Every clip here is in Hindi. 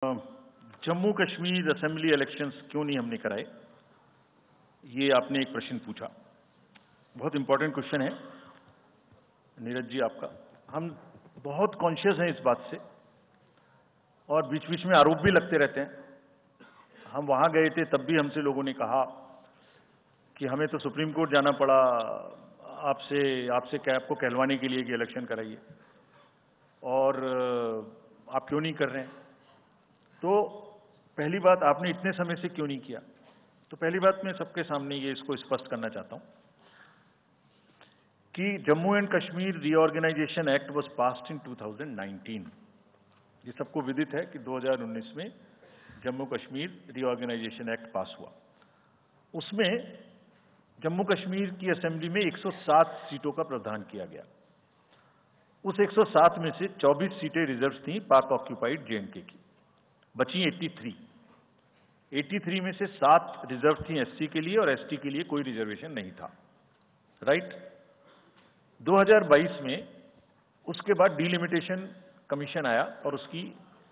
जम्मू कश्मीर असेंबली इलेक्शंस क्यों नहीं हमने कराए, ये आपने एक प्रश्न पूछा। बहुत इंपॉर्टेंट क्वेश्चन है नीरज जी आपका। हम बहुत कॉन्शियस हैं इस बात से और बीच बीच में आरोप भी लगते रहते हैं। हम वहां गए थे तब भी हमसे लोगों ने कहा कि हमें तो सुप्रीम कोर्ट जाना पड़ा आपसे क्या आपको कहलवाने के लिए कि इलेक्शन कराइए, और आप क्यों नहीं कर रहे हैं। तो पहली बात, आपने इतने समय से क्यों नहीं किया। तो पहली बात मैं सबके सामने ये इसको स्पष्ट करना चाहता हूं कि Jammu and Kashmir reorganisation act was passed in 2019। ये सबको विदित है कि 2019 में Jammu Kashmir reorganisation act pass हुआ। उसमें जम्मू कश्मीर की असेंबली में 107 सीटों का प्रावधान किया गया। उस 107 में से 24 सीटें रिजर्व थीं पाक ऑक्यूपाइड जेएंडके की, बची 83 में से 7 रिजर्व थी एससी के लिए और एसटी के लिए कोई रिजर्वेशन नहीं था। राइट। 2022 में उसके बाद डिलिमिटेशन कमीशन आया और उसकी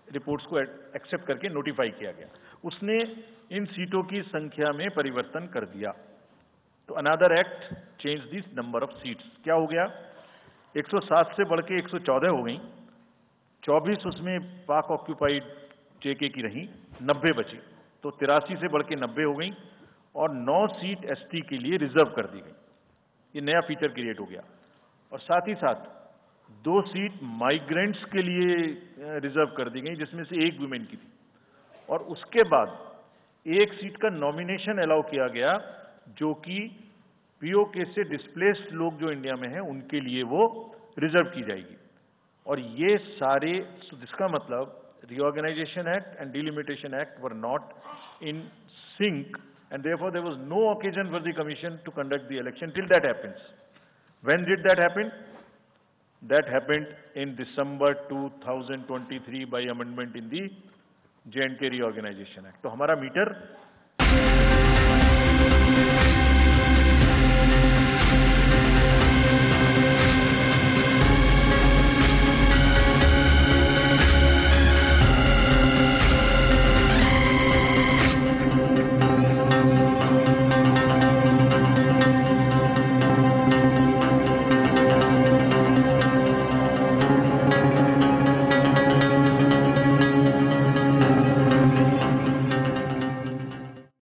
रिपोर्ट्स को एक्सेप्ट करके नोटिफाई किया गया। उसने इन सीटों की संख्या में परिवर्तन कर दिया। तो another act change this number of seats. क्या हो गया, 107 से बढ़ के 114 हो गई, 24 उसमें पाक ऑक्यूपाइड जेके की रही, 90 बची, तो 83 से बढ़ के 90 हो गई और 9 सीट एसटी के लिए रिजर्व कर दी गई। ये नया फीचर क्रिएट हो गया। और साथ ही साथ 2 सीट माइग्रेंट्स के लिए रिजर्व कर दी गई, जिसमें से 1 वुमेन की थी। और उसके बाद 1 सीट का नॉमिनेशन अलाउ किया गया, जो कि पीओके से डिस्प्लेस्ड लोग जो इंडिया में हैं उनके लिए वो रिजर्व की जाएगी। और ये सारे, जिसका मतलब Reorganization Act and Delimitation Act were not in sync, and therefore there was no occasion for the Commission to conduct the election till that happens. When did that happen? That happened in December 2023 by amendment in the J&K Reorganization Act. तो हमारा मीटर